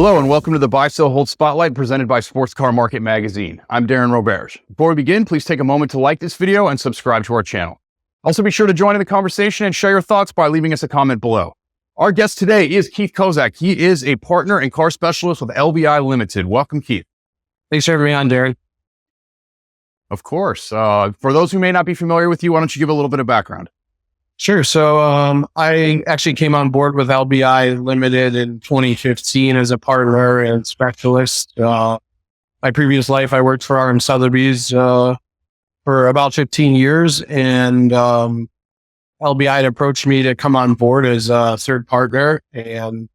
Hello and welcome to the Buy, Sell, Hold Spotlight presented by Sports Car Market Magazine. I'm Darren Roberge. Before we begin, please take a moment to like this video and subscribe to our channel. Also be sure to join in the conversation and share your thoughts by leaving us a comment below. Our guest today is Keith Koscak. He is a partner and car specialist with LBI Limited. Welcome, Keith. Thanks for having me on, Darren. Of course. For those who may not be familiar with you, why don't you give a little bit of background? Sure. So I actually came on board with LBI Limited in 2015 as a partner and specialist. My previous life, I worked for RM Sotheby's for about 15 years, and LBI had approached me to come on board as a third partner, and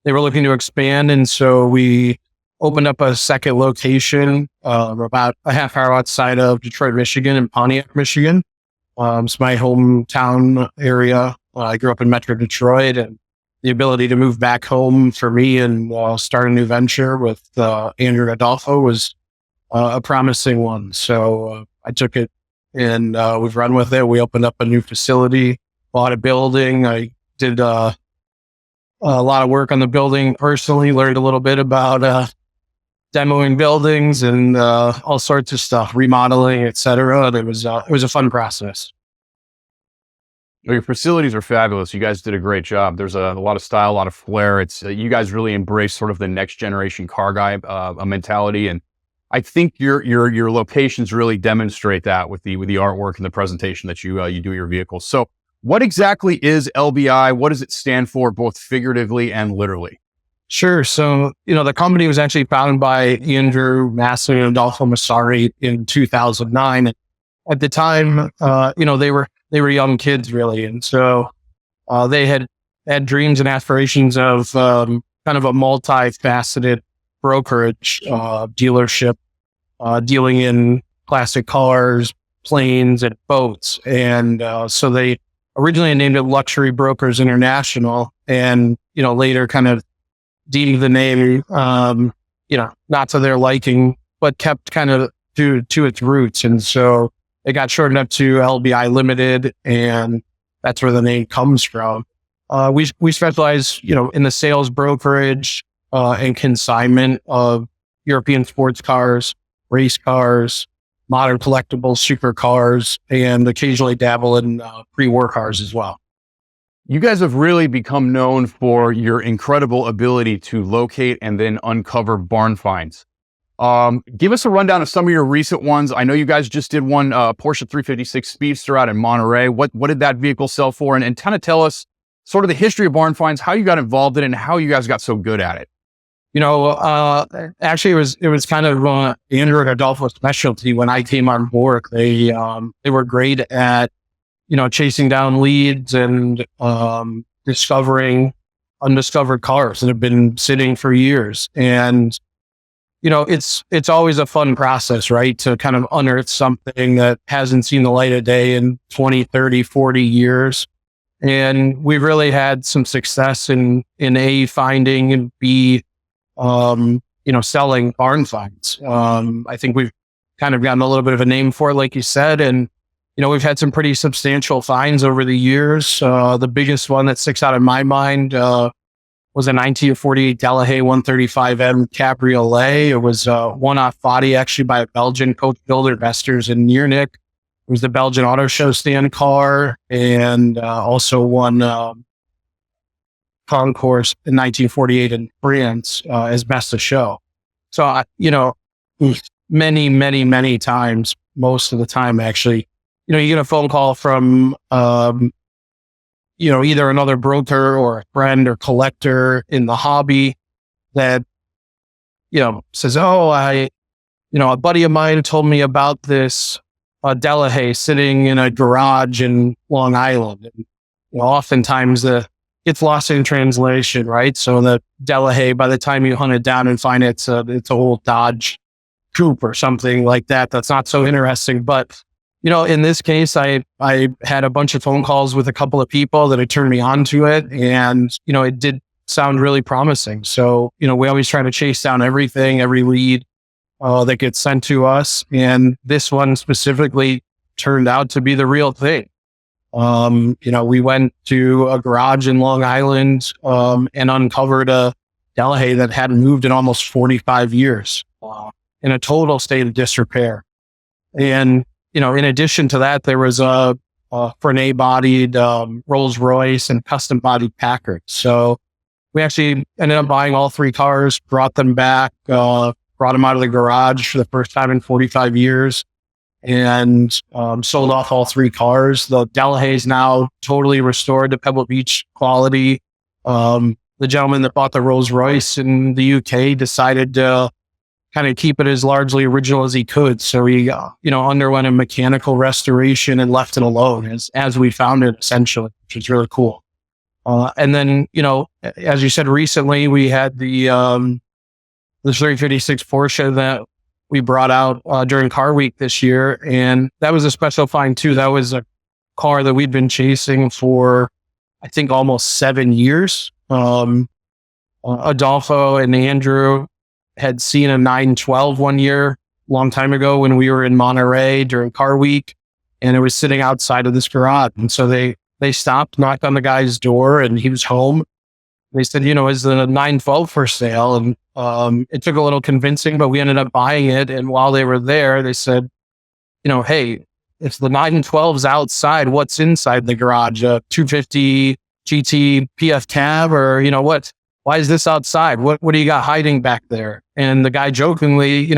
they were looking to expand. And so we opened up a second location about a half hour outside of Detroit, Michigan, in Pontiac, Michigan. It's my hometown area. I grew up in Metro Detroit, and the ability to move back home for me and start a new venture with Andrew Adolfo was a promising one. So I took it and we've run with it. We opened up a new facility, bought a building. I did a lot of work on the building personally, learned a little bit about demoing buildings and all sorts of stuff, remodeling, etc. And it was a fun process. Well, your facilities are fabulous. You guys did a great job. There's a lot of style, a lot of flair. It's you guys really embrace sort of the next generation car guy mentality, and I think your locations really demonstrate that with the artwork and the presentation that you do your vehicles. So, what exactly is LBI? What does it stand for, both figuratively and literally? Sure. So, the company was actually founded by Andrew Massey and Adolfo Massari in 2009. At the time, they were young kids, really. And so they had dreams and aspirations of kind of a multifaceted brokerage dealership, dealing in classic cars, planes, and boats. And so they originally named it Luxury Brokers International, and, later kind of deemed the name, not to their liking, but kept kind of to its roots. And so it got shortened up to LBI Limited, and that's where the name comes from. We specialize, in the sales, brokerage, and consignment of European sports cars, race cars, modern collectibles, supercars, and occasionally dabble in pre-war cars as well. You guys have really become known for your incredible ability to locate and then uncover barn finds. Give us a rundown of some of your recent ones. I know you guys just did one Porsche 356 Speedster out in Monterey. What did that vehicle sell for? And kind of tell us sort of the history of barn finds, how you got involved in it, and how you guys got so good at it. Actually, it was kind of Andrew and Adolfo's specialty when I came on board. They were great at chasing down leads and discovering undiscovered cars that have been sitting for years. And it's always a fun process, right? To kind of unearth something that hasn't seen the light of day in 20, 30, 40 years. And we've really had some success in A, finding, and B, selling barn finds. I think we've kind of gotten a little bit of a name for it, like you said. And, we've had some pretty substantial finds over the years. The biggest one that sticks out in my mind was a 1948 Delahaye 135M Cabriolet. It was one-off body, actually, by a Belgian coach builder, Vesters in Neernik. It was the Belgian Auto Show stand car, and also won concours in 1948 in France as best of show. So, many, many, many times, most of the time, actually, you get a phone call from, either another broker or a friend or collector in the hobby that, says, a buddy of mine told me about this Delahaye sitting in a garage in Long Island. And, oftentimes it's lost in translation, right? So the Delahaye, by the time you hunt it down and find it's a old Dodge Coupe or something like that, that's not so interesting. But in this case, I had a bunch of phone calls with a couple of people that had turned me on to it, and it did sound really promising. So we always try to chase down every lead that gets sent to us, and this one specifically turned out to be the real thing. We went to a garage in Long Island and uncovered a Delahaye that hadn't moved in almost 45 years, in a total state of disrepair. And, in addition to that, there was a Frenet bodied Rolls Royce and custom bodied Packard. So we actually ended up buying all three cars, brought them back, brought them out of the garage for the first time in 45 years, and sold off all three cars. The Delahaye is now totally restored to Pebble Beach quality. The gentleman that bought the Rolls Royce in the UK decided to kind of keep it as largely original as he could. So he, underwent a mechanical restoration and left it alone as we found it, essentially, which is really cool. And then, as you said, recently we had the 356 Porsche that we brought out during Car Week this year. And that was a special find too. That was a car that we'd been chasing for, I think, almost 7 years. Adolfo and Andrew had seen a 912 one year, long time ago, when we were in Monterey during Car Week, and it was sitting outside of this garage. And so they stopped, knocked on the guy's door, and he was home. They said, is the 912 for sale? And it took a little convincing, but we ended up buying it. And while they were there, they said, hey, if the 912's outside, what's inside the garage? A 250 GT PF cab, or what? Why is this outside? What do you got hiding back there? And the guy jokingly,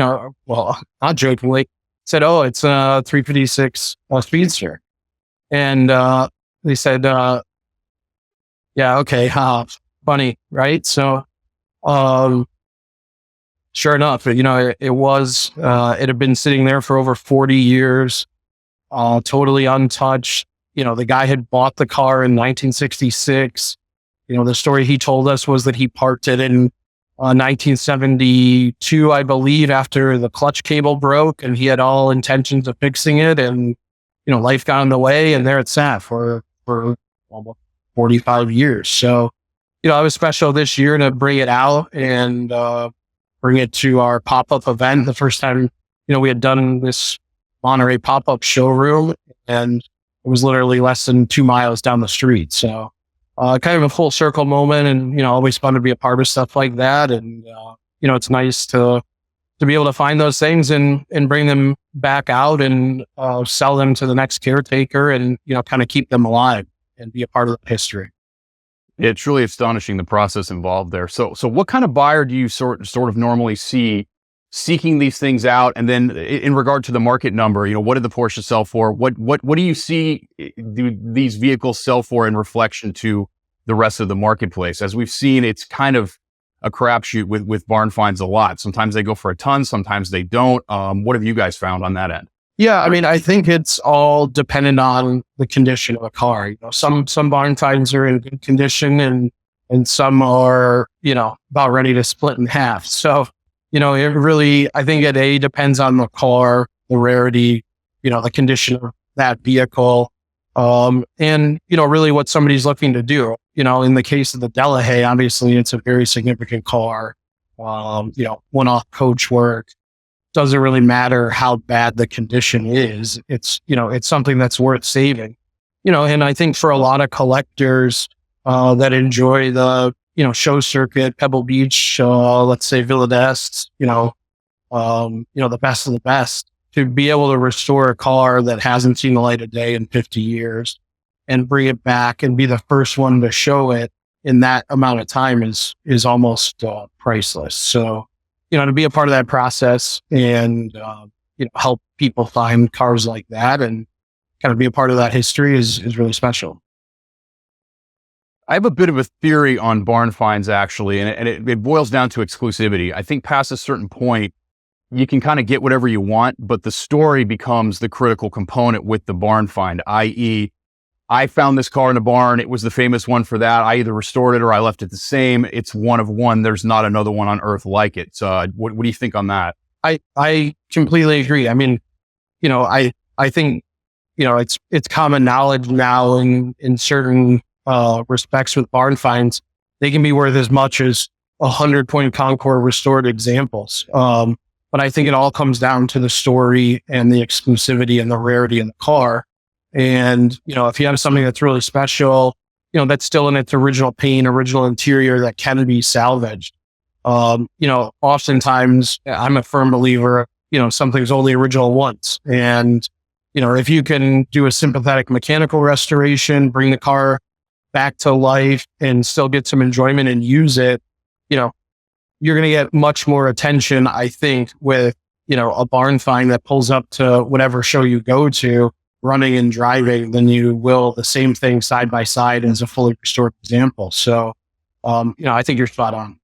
well, not jokingly, said, "Oh, it's a 356 Speedster." And they said, "Yeah, okay, funny, right?" So, sure enough, it was. It had been sitting there for over 40 years, totally untouched. The guy had bought the car in 1966. The story he told us was that he parked it in 1972, I believe, after the clutch cable broke, and he had all intentions of fixing it. And, life got in the way, and there it sat for almost 45 years. So, it was special this year to bring it out and bring it to our pop-up event. The first time, we had done this Monterey pop-up showroom, and it was literally less than 2 miles down the street. So kind of a full circle moment, and, always fun to be a part of stuff like that. And, it's nice to be able to find those things and bring them back out and sell them to the next caretaker and, kind of keep them alive and be a part of the history. It's really astonishing, the process involved there. So what kind of buyer do you sort of normally see seeking these things out? And then in regard to the market number, what did the Porsche sell for? What do you see these vehicles sell for in reflection to the rest of the marketplace? As we've seen, it's kind of a crapshoot with barn finds a lot. Sometimes they go for a ton, sometimes they don't. What have you guys found on that end? Yeah, I think it's all dependent on the condition of a car. Some barn finds are in good condition, and some are, about ready to split in half. So, it really, I think it depends on the car, the rarity, the condition of that vehicle, and, really what somebody's looking to do. In the case of the Delahaye, obviously it's a very significant car. One-off coach work. Doesn't really matter how bad the condition is. It's, it's something that's worth saving. And I think for a lot of collectors that enjoy the, show circuit, Pebble Beach, let's say Villa d'Est, the best of the best, to be able to restore a car that hasn't seen the light of day in 50 years and bring it back and be the first one to show it in that amount of time is almost priceless. So, to be a part of that process and, help people find cars like that and kind of be a part of that history is really special. I have a bit of a theory on barn finds, actually, and it boils down to exclusivity. I think past a certain point, you can kind of get whatever you want, but the story becomes the critical component with the barn find, i.e., I found this car in a barn. It was the famous one for that. I either restored it or I left it the same. It's one of one. There's not another one on earth like it. So what do you think on that? I completely agree. I think, it's common knowledge now in certain respects with barn finds. They can be worth as much as 100-point Concours restored examples. But I think it all comes down to the story and the exclusivity and the rarity in the car. And, if you have something that's really special, that's still in its original paint, original interior that can be salvaged, Oftentimes I'm a firm believer, something's only original once. And, if you can do a sympathetic mechanical restoration, bring the car back to life and still get some enjoyment and use it, you're going to get much more attention, I think, with, a barn find that pulls up to whatever show you go to, running and driving, than you will the same thing side by side as a fully restored example. So, I think you're spot on.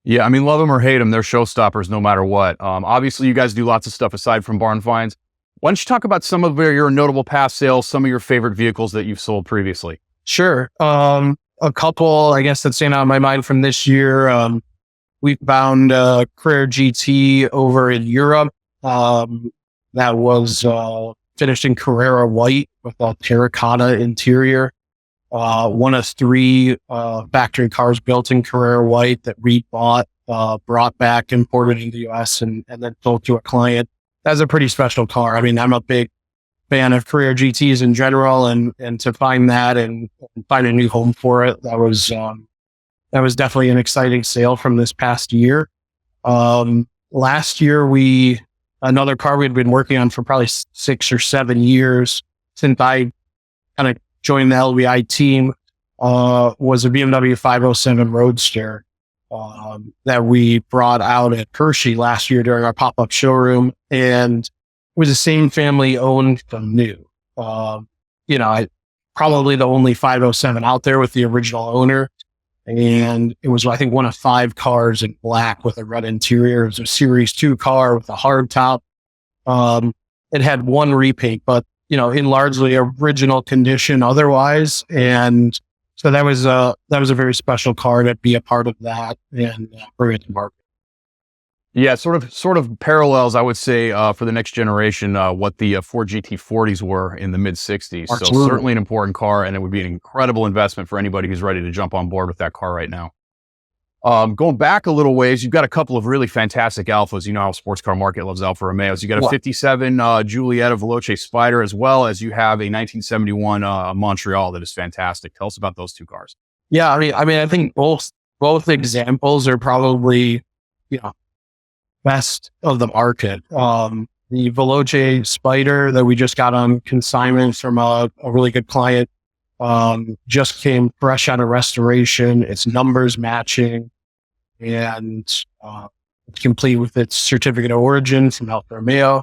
Yeah, I mean, love them or hate them, they're showstoppers no matter what. Obviously, you guys do lots of stuff aside from barn finds. Why don't you talk about some of your notable past sales, some of your favorite vehicles that you've sold previously? Sure. A couple, I guess, that stand out in my mind from this year. We found a Carrera GT over in Europe that was finished in Carrera white with a terracotta interior. One of three factory cars built in Carrera white that Reed bought, brought back, imported into the US, and then sold to a client. That's a pretty special car. I mean, I'm a big fan of Carrera GTs in general, and to find that and find a new home for it, that was definitely an exciting sale from this past year. Last year, another car we'd been working on for probably 6 or 7 years since I kind of joined the LBI team, was a BMW 507 Roadster that we brought out at Hershey last year during our pop-up showroom, and was the same family owned from new. Probably the only 507 out there with the original owner. And it was, I think, one of 5 cars in black with a red interior. It was a Series 2 car with a hard top. It had one repaint, but, in largely original condition otherwise. And so that was a very special car to be a part of that and bring it to market. Yeah, sort of parallels, I would say, for the next generation, what the Ford GT40s were in the mid '60s. Absolutely. So certainly an important car, and it would be an incredible investment for anybody who's ready to jump on board with that car right now. Going back a little ways, you've got a couple of really fantastic Alphas. You know how sports car market loves Alfa Romeos. You got a 57 Giulietta Veloce Spider, as well as you have a 1971 Montreal that is fantastic. Tell us about those two cars. Yeah, I think both examples are probably, best of the market. The Veloce Spider that we just got on consignment from a really good client, just came fresh out of restoration. Its numbers matching, and it's complete with its certificate of origin from Alfa Romeo.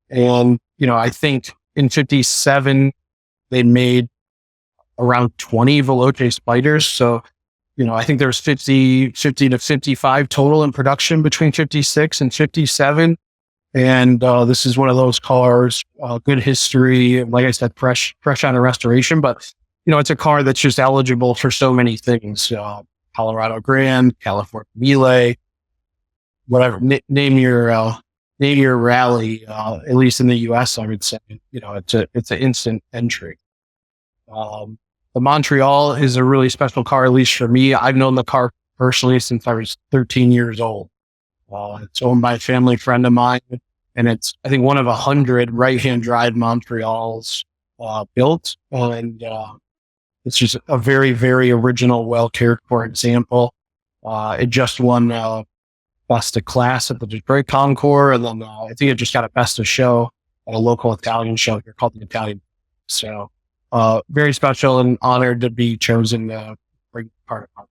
And, I think in 57, they made around 20 Veloce Spiders. So, I think there's 50 to 55 total in production between 56 and 57. And this is one of those cars, good history. Like I said, fresh out of restoration. But, it's a car that's just eligible for so many things. Colorado Grand, California Relay, whatever. Name your rally, at least in the US, I would say. It's an instant entry. The Montreal is a really special car, at least for me. I've known the car personally since I was 13 years old. It's owned by a family friend of mine, and it's, I think, one of 100 right-hand drive Montreals built. And it's just a very, very original, well-cared for example. It just won Best of Class at the Detroit Concours, and then I think it just got a Best of Show at a local Italian show here called the Italian. So very special and honored to be chosen to bring part of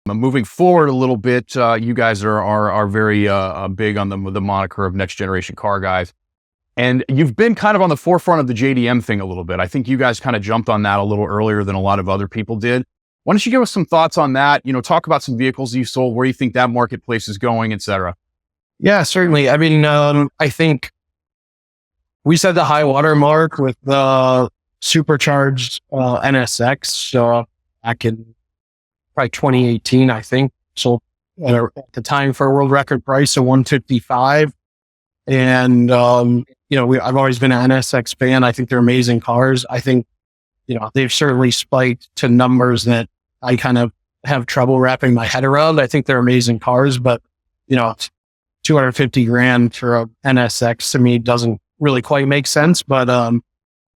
it. Moving forward a little bit, you guys are very big on the moniker of next generation car guys. And you've been kind of on the forefront of the JDM thing a little bit. I think you guys kind of jumped on that a little earlier than a lot of other people did. Why don't you give us some thoughts on that? Talk about some vehicles you sold, where you think that marketplace is going, et cetera. Yeah, certainly. I think we set the high water mark with the supercharged NSX back in probably 2018, I think. So at the time for a world record price of $155. And, I've always been an NSX fan. I think they're amazing cars. I think, they've certainly spiked to numbers that I kind of have trouble wrapping my head around. I think they're amazing cars, but, $250,000 for a NSX to me doesn't really quite make sense. But,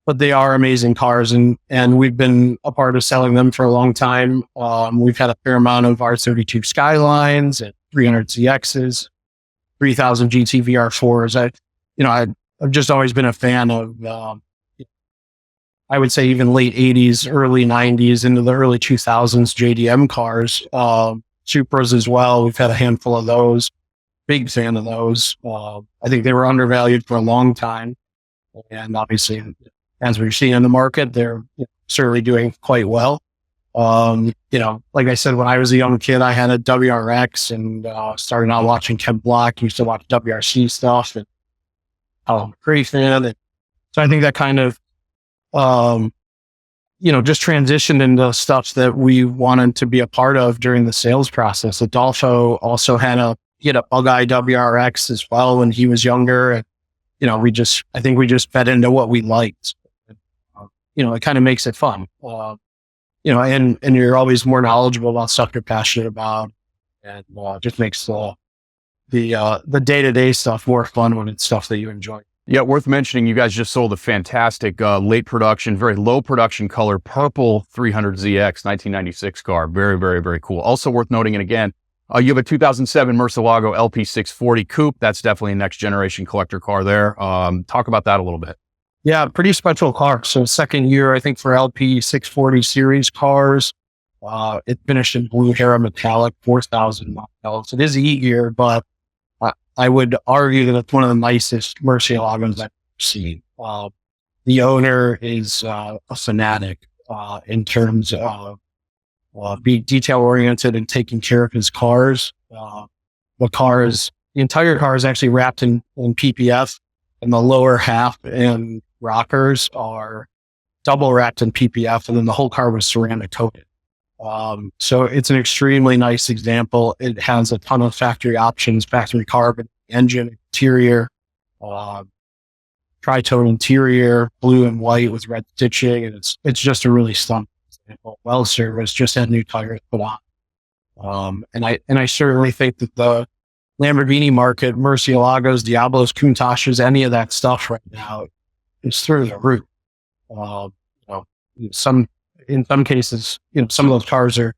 but they are amazing cars, and we've been a part of selling them for a long time. We've had a fair amount of R32 Skylines and 300 ZXs, 3000 GT VR4s. I've just always been a fan of, I would say even late 80s, early 90s into the early 2000s JDM cars, Supras as well. We've had a handful of those. Big fan of those. I think they were undervalued for a long time. And obviously, as we're seeing in the market, they're certainly doing quite well. Like I said, when I was a young kid, I had a WRX and started out watching Ken Block, used to watch WRC stuff, and I'm a great fan. And so I think that kind of, just transitioned into stuff that we wanted to be a part of during the sales process. Adolfo also had a Bug-Eye WRX as well when he was younger. And, I think we just fed into what we liked. It kind of makes it fun. And you're always more knowledgeable about stuff you're passionate about, and just makes the day-to-day stuff more fun when it's stuff that you enjoy. Yeah, worth mentioning, you guys just sold a fantastic late production, very low production color, purple 300ZX 1996 car. Very, very, very cool. Also worth noting, and again, you have a 2007 Murcielago LP640 Coupe. That's definitely a next generation collector car there. Talk about that a little bit. Yeah, pretty special car. So second year, I think, for LP640 series cars. It finished in blue Hera metallic, 4,000 miles. It is E-gear, but I would argue that it's one of the nicest Murcielagos I've ever seen. The owner is a fanatic in terms of being detail oriented and taking care of his cars. The entire car is actually wrapped in PPF, and the lower half and rockers are double wrapped in PPF, and then the whole car was ceramic coated. So it's an extremely nice example. It has a ton of factory options, factory carbon, engine, interior, tri-tone interior, blue and white with red stitching. And it's just a really stunning example. Well serviced, just had new tires put on. And I certainly think that the Lamborghini market, Murcielagos, Diablos, Countachs, any of that stuff right now is through the roof. In some cases, some of those cars are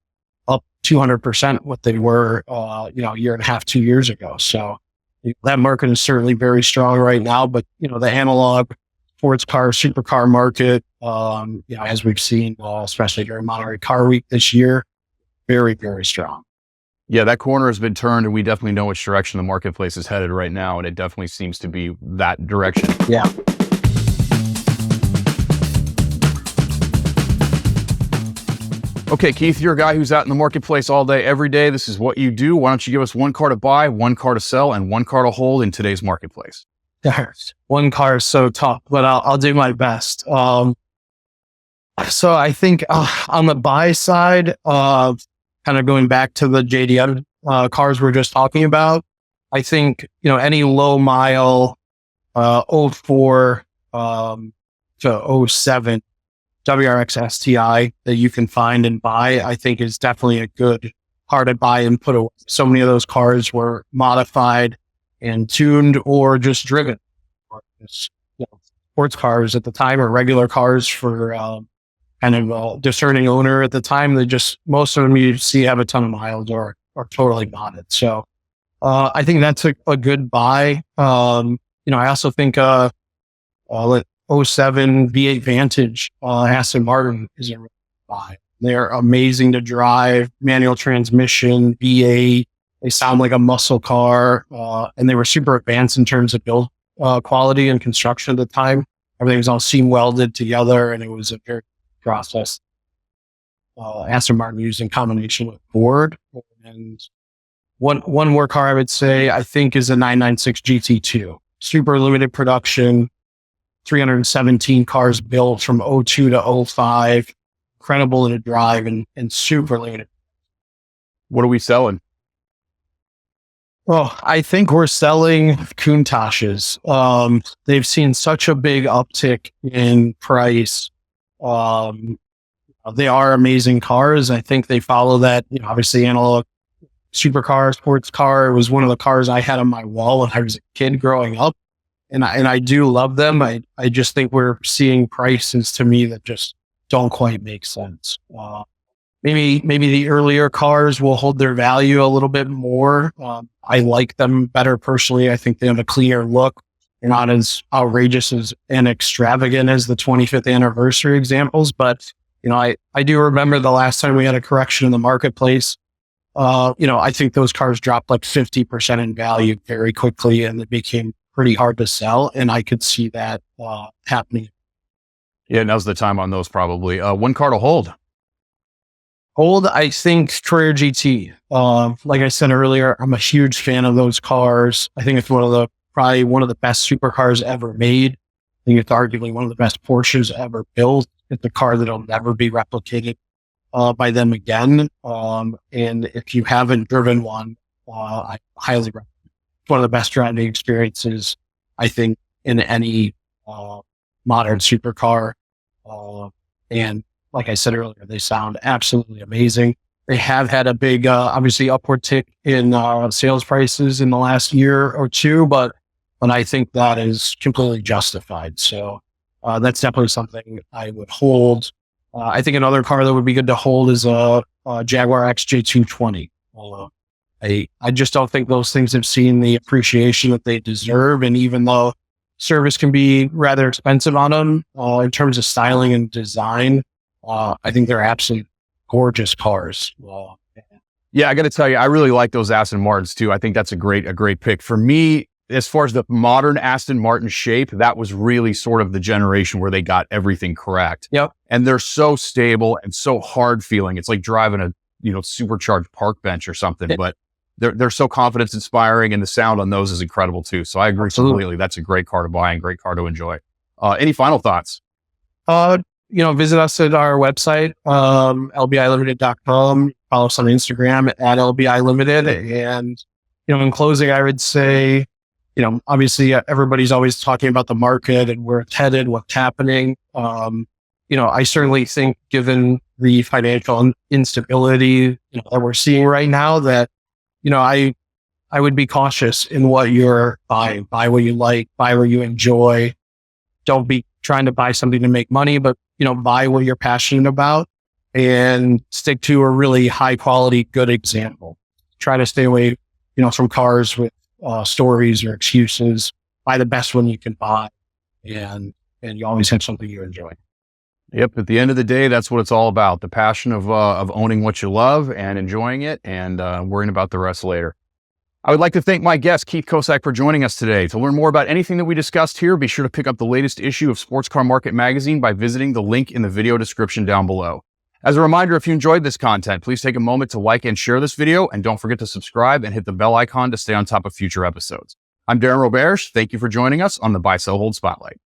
up 200% what they were, a year and a half, 2 years ago. So that market is certainly very strong right now. But the analog sports car, supercar market, as we've seen, especially during Monterey Car Week this year, very, very strong. Yeah, that corner has been turned, and we definitely know which direction the marketplace is headed right now, and it definitely seems to be that direction. Yeah. Okay, Keith, you're a guy who's out in the marketplace all day, every day. This is what you do. Why don't you give us one car to buy, one car to sell, and one car to hold in today's marketplace? One car is so tough, but I'll do my best. So I think on the buy side, kind of going back to the JDM cars we're just talking about, I think any low mile 04 to 07 WRX STI that you can find and buy, I think is definitely a good car to buy and put away. So many of those cars were modified and tuned or just driven. Sports cars at the time, or regular cars for kind of a discerning owner at the time. Most of them you see have a ton of miles or totally modded. So I think that's a good buy. I also think 07 V8 Vantage Aston Martin is a really good buy. They're amazing to drive, manual transmission, V8. They sound like a muscle car, and they were super advanced in terms of build quality and construction at the time. Everything was all seam welded together, and it was a very good process. Aston Martin used in combination with Ford. And one more car I would say, I think, is a 996 GT2. Super limited production, 317 cars built from 02 to 05. Incredible to drive and super limited. What are we selling? Well, I think we're selling Countachs. They've seen such a big uptick in price. They are amazing cars. I think they follow that, obviously analog supercar, sports car. It was one of the cars I had on my wall when I was a kid growing up. and I do love them. I just think we're seeing prices to me that just don't quite make sense. Maybe the earlier cars will hold their value a little bit more. I like them better personally. I think they have a cleaner look. They're not as outrageous and extravagant as the 25th anniversary examples, but I do remember the last time we had a correction in the marketplace. I think those cars dropped like 50% in value very quickly, and it became pretty hard to sell. And I could see that happening. Yeah, now's the time on those probably. One car to hold. I think Courier GT. Like I said earlier, I'm a huge fan of those cars. I think it's probably one of the best supercars ever made. I think it's arguably one of the best Porsches ever built. It's a car that'll never be replicated by them again. And if you haven't driven one, I highly recommend it. It's one of the best driving experiences, I think, in any modern supercar. And like I said earlier, they sound absolutely amazing. They have had a big, obviously, upward tick in sales prices in the last year or two, but I think that is completely justified. So that's definitely something I would hold. I think another car that would be good to hold is a Jaguar XJ220. I just don't think those things have seen the appreciation that they deserve. And even though service can be rather expensive on them in terms of styling and design, I think they're absolutely gorgeous cars. Yeah, I got to tell you, I really like those Aston Martins too. I think that's a great pick. For me, as far as the modern Aston Martin shape, that was really sort of the generation where they got everything correct. Yep. And they're so stable and so hard feeling. It's like driving a, supercharged park bench or something, but they're so confidence inspiring, and the sound on those is incredible too. So I agree completely. That's a great car to buy and great car to enjoy. Any final thoughts? Visit us at our website, lbilimited.com. Follow us on Instagram at LBI Limited. And, in closing, I would say, obviously everybody's always talking about the market and where it's headed, what's happening. I certainly think, given the financial instability that we're seeing right now, that, I would be cautious in what you're buying. Buy what you like, buy what you enjoy. Don't be trying to buy something to make money, but, buy what you're passionate about and stick to a really high quality, good example. Try to stay away, from cars with stories or excuses. Buy the best one you can buy, and you always have something you enjoy. Yep. At the end of the day, that's what it's all about. The passion of owning what you love and enjoying it, and worrying about the rest later. I would like to thank my guest, Keith Koscak, for joining us today. To learn more about anything that we discussed here, be sure to pick up the latest issue of Sports Car Market Magazine by visiting the link in the video description down below. As a reminder, if you enjoyed this content, please take a moment to like and share this video, and don't forget to subscribe and hit the bell icon to stay on top of future episodes. I'm Darren Roberge. Thank you for joining us on the Buy, Sell, Hold Spotlight.